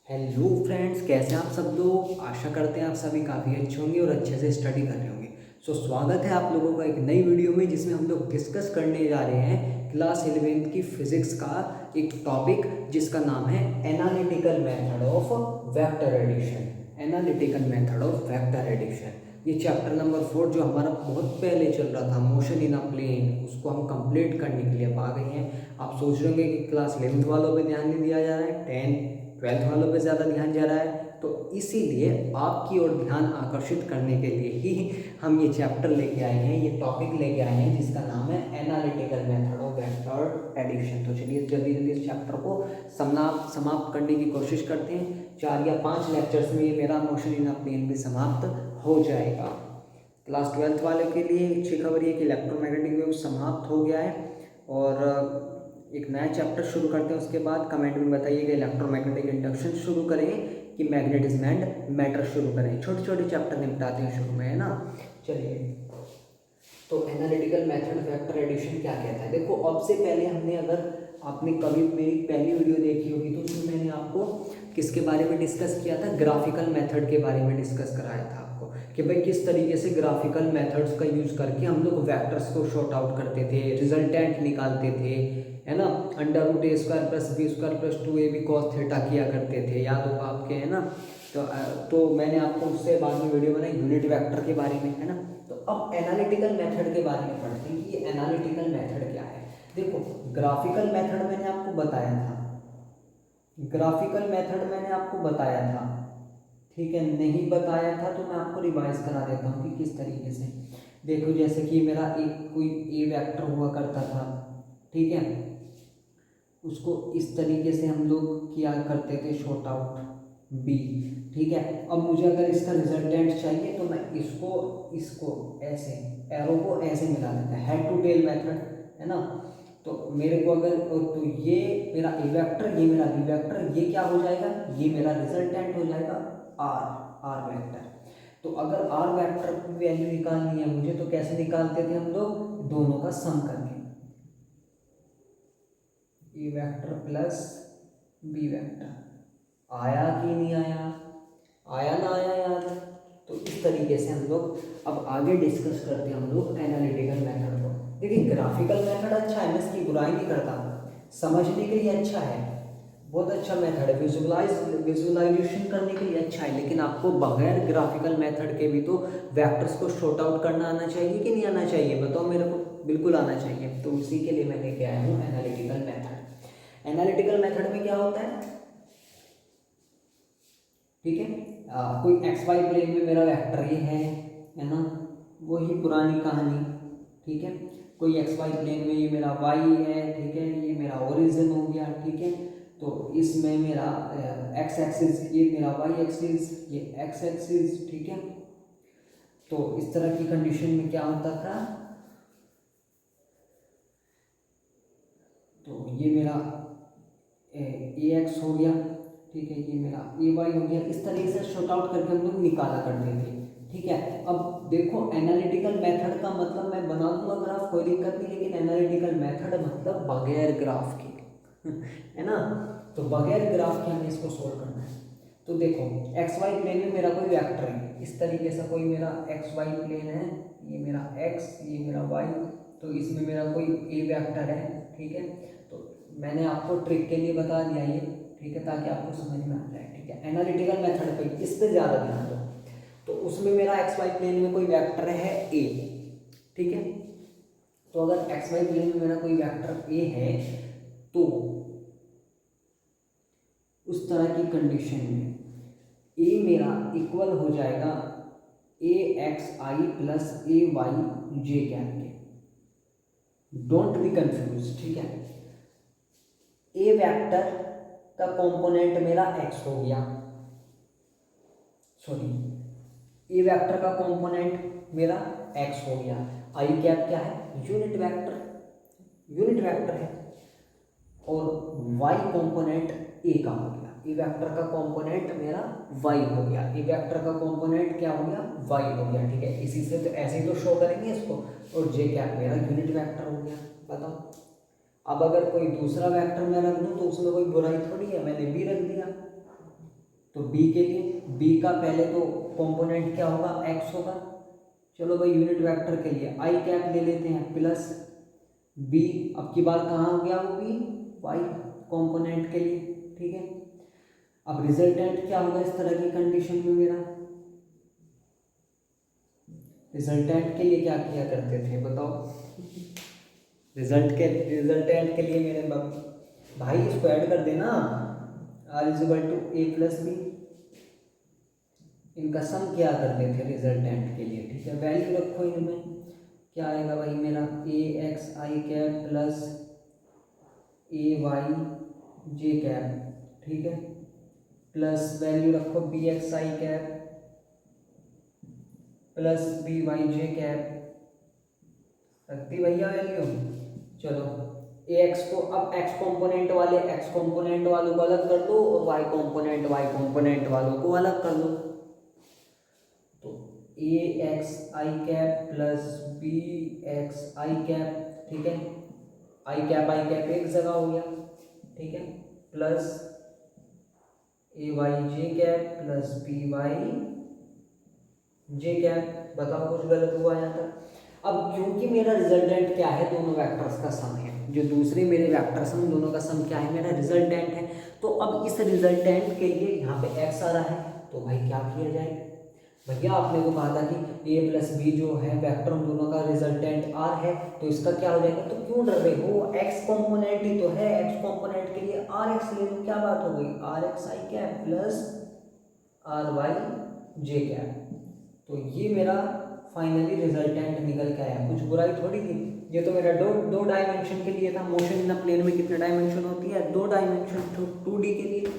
Hello friends, कैसे हैं आप सब लोग। आशा करते हैं आप सभी काफ़ी अच्छे होंगे और अच्छे से स्टडी कर रहे होंगे। स्वागत है आप लोगों का एक नई वीडियो में, जिसमें हम लोग डिस्कस करने जा रहे हैं क्लास 11th की फिजिक्स का एक टॉपिक, जिसका नाम है analytical method of vector addition. Analytical method of vector addition, ये चैप्टर नंबर 4 जो हमारा बहुत पहले चल रहा था, मोशन इन अ प्लेन, उसको हम कंप्लीट करने के लिए अब आ गए हैं। आप सोच रहे होंगे कि क्लास 11th वालों पे ध्यान नहीं दिया जा रहा है, 12th वालों पे ज़्यादा ध्यान जा रहा है। तो इसीलिए आपकी ओर ध्यान आकर्षित करने के लिए ही हम ये चैप्टर लेके आए हैं, ये टॉपिक लेके आए हैं, जिसका नाम है analytical method of vector addition. तो चलिए जल्दी जल्दी इस चैप्टर को समाप्त करने की कोशिश करते हैं। 4 या 5 लेक्चर्स में ये मेरा मोशन इन अ प्लेन भी समाप्त हो जाएगा। क्लास 12th वाले के लिए अच्छी खबर ये कि इलेक्ट्रोमैग्नेटिक वेव समाप्त हो गया है और एक नया चैप्टर शुरू करते हैं। उसके बाद कमेंट में बताइएगा इलेक्ट्रोमैग्नेटिक इंडक्शन शुरू करें कि मैग्नेटिज्म एंड मैटर शुरू करें। छोटे छोटे चैप्टर निपटाते हैं शुरू में, है ना। चलिए, तो एनालिटिकल मेथड वेक्टर एडिशन क्या कहता है। देखो, अब से पहले हमने, अगर आपने कभी मेरी पहली वीडियो देखी होगी तो उसमें मैंने आपको किसके बारे में डिस्कस किया था, ग्राफिकल मेथड के बारे में डिस्कस कराया था आपको, कि भाई किस तरीके से ग्राफिकल मेथड्स का यूज़ करके हम लोग वेक्टर्स को शॉर्ट आउट करते थे, रिजल्टेंट निकालते थे, है ना। √a² + b² + 2ab cos theta किया करते थे, याद होगा आपके, है ना। तो मैंने आपको उससे बाद में वीडियो बनाई यूनिट वेक्टर के बारे में, है ना। तो अब एनालिटिकल मेथड के बारे में पढ़ते हैं कि ये एनालिटिकल मेथड क्या है। देखो, ग्राफिकल मेथड मैंने आपको बताया था, ग्राफिकल मेथड मैंने आपको बताया था, ठीक है। नहीं बताया था तो मैं आपको रिवाइज करा देता हूँ कि किस तरीके से। देखो, जैसे कि मेरा एक कोई ए वेक्टर हुआ करता था, ठीक है, उसको इस तरीके से हम लोग किया करते थे शॉर्ट आउट बी, ठीक है। अब मुझे अगर इसका रिजल्टेंट चाहिए तो मैं इसको इसको ऐसे एरो को ऐसे मिला देता है, हेड टू टेल मेथड, है ना। तो मेरे को अगर, तो ये मेरा ए वेक्टर, ये मेरा बी वेक्टर, ये क्या हो जाएगा, ये मेरा रिजल्टेंट हो जाएगा आर वेक्टर। तो अगर आर वेक्टर की वैल्यू निकालनी है मुझे, तो कैसे निकालते थे हम लोग, दोनों का सम करके, ए वेक्टर प्लस बी वेक्टर। आया कि नहीं आया, आया ना आया यार। तो इस तरीके से हम लोग अब आगे डिस्कस करते हैं हम लोग एनालिटिकल मेथड को। देखिए, ग्राफिकल मेथड अच्छा है, मैं इसकी बुराई नहीं करता, समझने के लिए अच्छा है, बहुत अच्छा मेथड है, विजुअलाइजेशन करने के लिए अच्छा है। लेकिन आपको बगैर ग्राफिकल मेथड के भी तो वेक्टर्स को शॉर्ट आउट करना आना चाहिए कि नहीं आना चाहिए, बताओ मेरे को। बिल्कुल आना चाहिए। तो उसी के लिए मैं लेके आया हूँ एनालिटिकल मेथड। एनालिटिकल मेथड में क्या होता है, ठीक है, कोई एक्स वाई प्लेन में मेरा वेक्टर ये है ना, वही पुरानी कहानी, ठीक है। कोई एक्स वाई प्लेन में ये मेरा वाई है, ठीक है, ये मेरा ओरिजिन हो गया, ठीक है। तो इसमें मेरा एक्स एक्सिस, ये मेरा वाई एक्सिस, ये एक्स एक्सिस, ठीक है। तो इस तरह की कंडीशन में क्या होता था, तो ये मेरा ए एक्स हो गया, ठीक है, ये मेरा ए वाई हो गया। इस तरीके से शॉर्ट आउट करके हम लोग निकाला करते थे, ठीक है। अब देखो, एनालिटिकल मेथड का मतलब मैं बना दूंगा ग्राफ, कोई दिक्कत नहीं, लेकिन एनालिटिकल मेथड मतलब बगैर ग्राफ के है ना। तो बगैर ग्राफ के हमें इसको सोल्व करना है। तो देखो, एक्स वाई प्लेन में मेरा कोई वेक्टर है, इस तरीके से कोई मेरा एक्स वाई प्लेन है, ये मेरा एक्स, ये मेरा वाई, तो इसमें मेरा कोई ए वेक्टर है, ठीक है। तो मैंने आपको ट्रिक के लिए बता दिया ये, ठीक है, ताकि आपको समझ में आ जाए, ठीक है। एनालिटिकल मेथड पे इस पे ज़्यादा ध्यान दो। तो उसमें मेरा एक्स वाई प्लेन में कोई वेक्टर है ए, ठीक है। तो अगर एक्स वाई प्लेन में मेरा कोई वेक्टर ए है, तो उस तरह की कंडीशन में ए मेरा इक्वल हो जाएगा ए एक्स आई प्लस ए वाई जे कैप के। डोंट बी कंफ्यूज, ठीक है। ए वेक्टर का कंपोनेंट मेरा एक्स हो गया, सॉरी, ए वेक्टर का कंपोनेंट मेरा एक्स हो गया। आई कैप क्या है, यूनिट वेक्टर, यूनिट वेक्टर है। और वाई कंपोनेंट ए का हो गया, ए वेक्टर का कंपोनेंट मेरा वाई हो गया, ए वेक्टर का कंपोनेंट क्या हो गया, वाई हो गया, ठीक है। इसी से तो ऐसे ही तो शो करेंगे इसको। और जे कैप मेरा यूनिट वेक्टर हो गया। बताओ, अब अगर कोई दूसरा वेक्टर मैं रख दूँ तो उसमें कोई बुराई थोड़ी है, मैंने बी रख दिया, तो बी के लिए बी का पहले तो कंपोनेंट क्या होगा, एक्स होगा। चलो भाई यूनिट वेक्टर के लिए आई कैप ले लेते हैं प्लस बी, अब की बार कहाँ हो गया वो बी, वाई कंपोनेंट के लिए, ठीक है। अब रिजल्टेंट क्या होगा इस तरह की कंडीशन में मेरा, रिजल्टेंट के लिए क्या किया करते थे बताओ, रिजल्टेंट के लिए मेरे भाई इसको ऐड कर देना, R is equal to A plus B, इनका सम किया करते थे रिजल्टेंट के लिए, ठीक है। वैल्यू रखो इनमें, क्या आएगा भाई मेरा ए x I cap plus A Y J cap, ठीक है, प्लस वैल्यू रखो B x I cap plus B Y J cap, रखती भैया वैल्यू। चलो ए एक्स को, अब एक्स कंपोनेंट वाले एक्स कंपोनेंट वालों को अलग कर दो और वाई कंपोनेंट वालों को अलग कर दो। तो ए x I cap plus B x I cap, ठीक है, आई कैप एक जगह हो गया, ठीक है, प्लस ए Y J cap plus B Y J cap. बताओ कुछ गलत हुआ यहाँ तक? अब क्योंकि मेरा रिजल्टेंट क्या है, दोनों वेक्टर्स का सम है, जो दूसरे मेरे वेक्टर्स हैं दोनों का सम क्या है, मेरा रिजल्टेंट है। तो अब इस रिजल्टेंट के लिए यहाँ पे एक्स आ रहा है, तो भाई क्या किया जाए, भैया आपने तो कहा था कि ए प्लस बी जो है वेक्टर उन दोनों का रिजल्टेंट आर है, तो इसका क्या हो जाएगा, तो क्यों डर रहे हो, एक्स कंपोनेंट ही तो है, एक्स कंपोनेंट के लिए आर एक्स ले लो, क्या बात हो गई, R X I cap plus R Y J cap. तो ये मेरा फाइनली रिजल्टेंट निकल के आया, कुछ बुराई थोड़ी थी, ये तो मेरा दो डायमेंशन के लिए था। मोशन इन प्लेन में कितने डायमेंशन होती है, 2 डायमेंशन, तो 2D के लिए,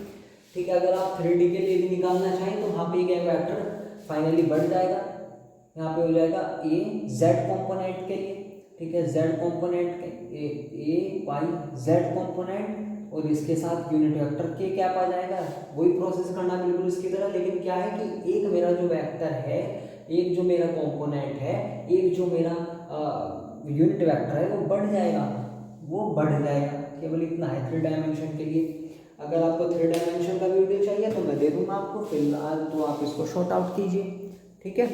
ठीक है। अगर आप 3D के लिए भी निकालना चाहें तो वहाँ पे एक वेक्टर फाइनली बढ़ जाएगा, यहाँ पे हो जाएगा ए जेड कंपोनेंट के लिए, ठीक है, जेड कंपोनेंट के ए वाई जेड कंपोनेंट, और इसके साथ यूनिट वेक्टर के क्या आ जाएगा, वही प्रोसेस करना बिल्कुल इसकी तरह। लेकिन क्या है कि एक मेरा जो वेक्टर है, एक जो मेरा कंपोनेंट है, एक जो मेरा यूनिट वेक्टर है वो बढ़ जाएगा, केवल इतना है 3 डायमेंशन के लिए। अगर आपको 3 डायमेंशन का वीडियो चाहिए तो मैं दे दूंगा आपको, फिलहाल तो आप इसको शॉर्ट आउट कीजिए, ठीक है।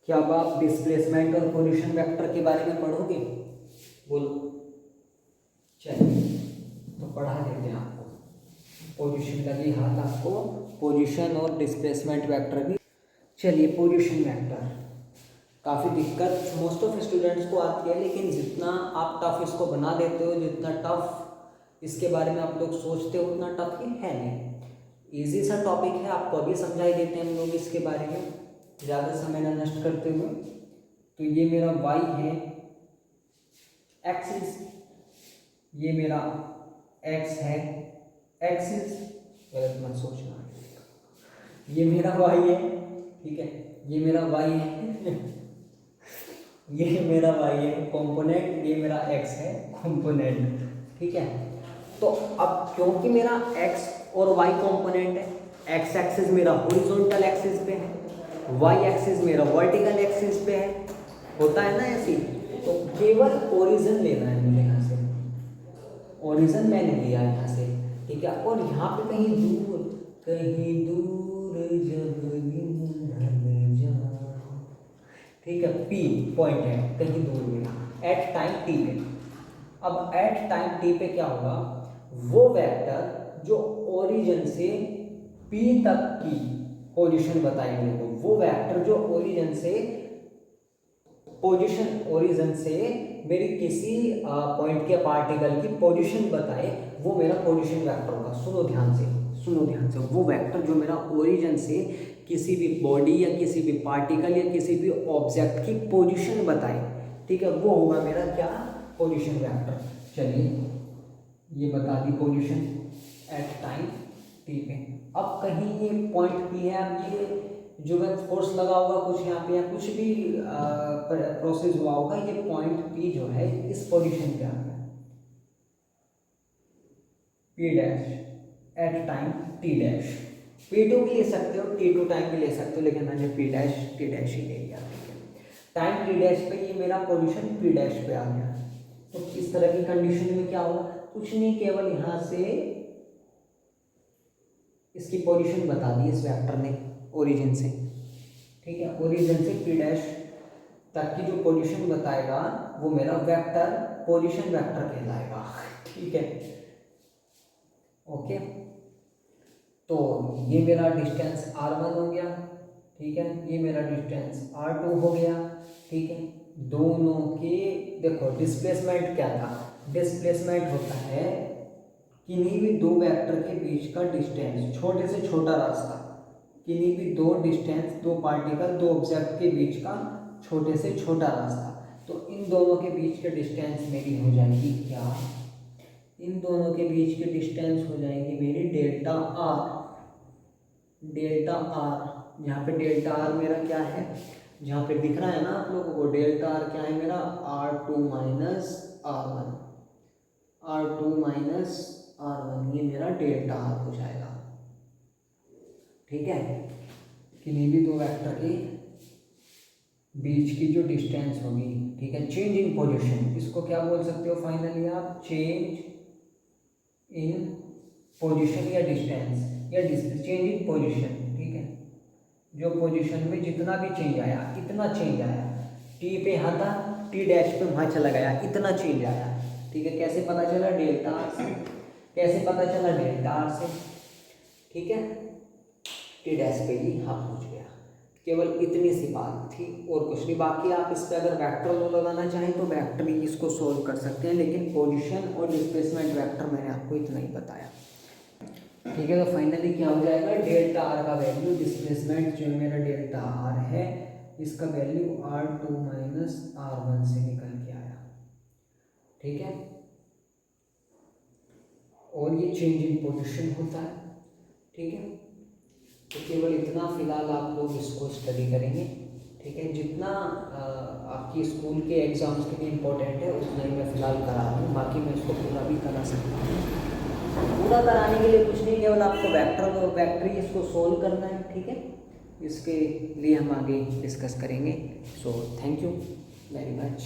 क्या अब आप डिस्प्लेसमेंट और पोजीशन वेक्टर के बारे में पढ़ोगे, बोलो, चलिए तो पढ़ा देते हैं आपको, पोजीशन लगी हाथ आपको, पोजीशन और डिस्प्लेसमेंट वेक्टर भी। चलिए पोजीशन वेक्टर काफ़ी दिक्कत मोस्ट ऑफ स्टूडेंट्स को आती है, लेकिन जितना आप टफ इसको बना देते हो, जितना टफ इसके बारे में आप लोग सोचते हो उतना टफ ये है नहीं, इजी सा टॉपिक है, आपको अभी समझाई देते हैं हम लोग इसके बारे में ज़्यादा समय न नष्ट करते हुए। तो ये मेरा y है एक्सिस, ये मेरा x है एक्सिस, गलत मत सोचना, ये मेरा y है, ठीक है, ये मेरा y है ये मेरा y है कंपोनेंट, ये मेरा x है कंपोनेंट, ठीक है। तो अब क्योंकि मेरा x और y कंपोनेंट है, x एक्सिस मेरा हॉरिजॉन्टल एक्सिस पे है, y एक्सिस मेरा वर्टिकल एक्सिस पे है, होता है ना ऐसे, तो केवल ओरिजिन लेना है मुझे यहाँ से, ओरिजिन मैंने लिया यहाँ से, ठीक है। और यहाँ पे कहीं दूर जब ढल जाए, ठीक है, P पॉइंट है कहीं दूर मेरा एट टाइम t पे। अब एट टाइम t पे क्या होगा, वो वेक्टर जो ओरिजिन से P तक की पोजीशन बताएंगे, वो वेक्टर जो ओरिजिन से मेरी किसी पॉइंट के पार्टिकल की पोजीशन बताए, वो मेरा पोजीशन वेक्टर होगा। सुनो ध्यान से, वो वेक्टर जो मेरा ओरिजिन से किसी भी बॉडी या किसी भी पार्टिकल या किसी भी ऑब्जेक्ट की पोजीशन बताए, ठीक है, वो होगा मेरा क्या, पोजीशन वेक्टर। चलिए ये बता दी पोजीशन एट टाइम t पे। अब कहीं ये पॉइंट P है, अब ये जो मैं फोर्स लगा होगा कुछ यहाँ पे या कुछ भी प्रोसेस हुआ होगा, ये पॉइंट P जो है इस पोजीशन पे आ गया, P dash at time T dash, P2 भी ले सकते हो, T2 टाइम भी ले सकते हो, लेकिन मैंने P डैश T डैश ही ले लिया, ठीक है। टाइम T डैश पे ये मेरा पोजीशन P डैश पे आ गया। तो इस तरह की कंडीशन में क्या होगा, कुछ नहीं, केवल यहाँ से इसकी पोजीशन बता दी इस वेक्टर ने ओरिजिन से, ठीक है, ओरिजिन से पी डैश तक की जो पोजीशन बताएगा वो मेरा वेक्टर पोजीशन वेक्टर कहलाएगा। ठीक है, ओके। तो ये मेरा डिस्टेंस r1 हो गया, ठीक है, ये मेरा डिस्टेंस r2 हो गया, ठीक है। दोनों के देखो डिस्प्लेसमेंट क्या था, डिस्प्लेसमेंट होता है किन्हीं भी दो वेक्टर के बीच का डिस्टेंस, छोटे से छोटा रास्ता, किन्हीं भी दो डिस्टेंस, दो पार्टिकल, दो ऑब्जेक्ट के बीच का छोटे से छोटा रास्ता। तो इन दोनों के बीच के डिस्टेंस मेरी हो जाएगी क्या, इन दोनों के बीच के डिस्टेंस हो जाएंगी मेरी डेल्टा आर, डेल्टा आर। यहाँ पे डेल्टा आर मेरा क्या है, जहाँ पे दिख रहा है ना आप लोगों को, डेल्टा आर क्या है मेरा, R2 minus R1, R2 minus R1, ये मेरा डेल्टा आर हो जाएगा। ठीक है, किन्हीं भी दो वेक्टर के बीच की जो डिस्टेंस होगी, ठीक है, चेंज इन पोजीशन, इसको क्या बोल सकते हो फाइनली आप, चेंज इन पोजीशन या डिस्टेंस या चेंज इन पोजीशन। ठीक है, जो पोजीशन में जितना भी चेंज आया, इतना चेंज आया, टी पे यहाँ था, टी डैश पे वहाँ चला गया, इतना चेंज आया। ठीक है, कैसे पता चला, डेल्टा आर से, कैसे पता चला, डेल्टा आर से। ठीक है, टी डैश पे ही यहाँ पहुँच गया, केवल इतनी सी बात थी और कुछ नहीं। बाकी आप इस पर अगर वेक्टर लो लगाना चाहें तो वेक्टर ही इसको सोल्व कर सकते हैं, लेकिन पोजीशन और डिस्प्लेसमेंट वेक्टर मैंने आपको इतना ही बताया। ठीक है, तो फाइनली क्या हो जाएगा, डेल्टा आर का वैल्यू, डिस्प्लेसमेंट जो मेरा डेल्टा आर है, इसका वैल्यू R2 माइनस R1 से निकल के आया। ठीक है, और ये चेंज इन पोजीशन होता है। ठीक है, तो केवल इतना फिलहाल आप लोग इसको स्टडी करेंगे। ठीक है, जितना आपकी स्कूल के एग्जाम्स के लिए इम्पोर्टेंट है उतना ही मैं फ़िलहाल करा रहा हूँ, बाकी मैं इसको पूरा भी करा सकता हूँ। पूरा कराने के लिए कुछ नहीं, केवल आपको वेक्टर ही इसको सोल्व करना है। ठीक है, इसके लिए हम आगे डिस्कस करेंगे। So thank you very much.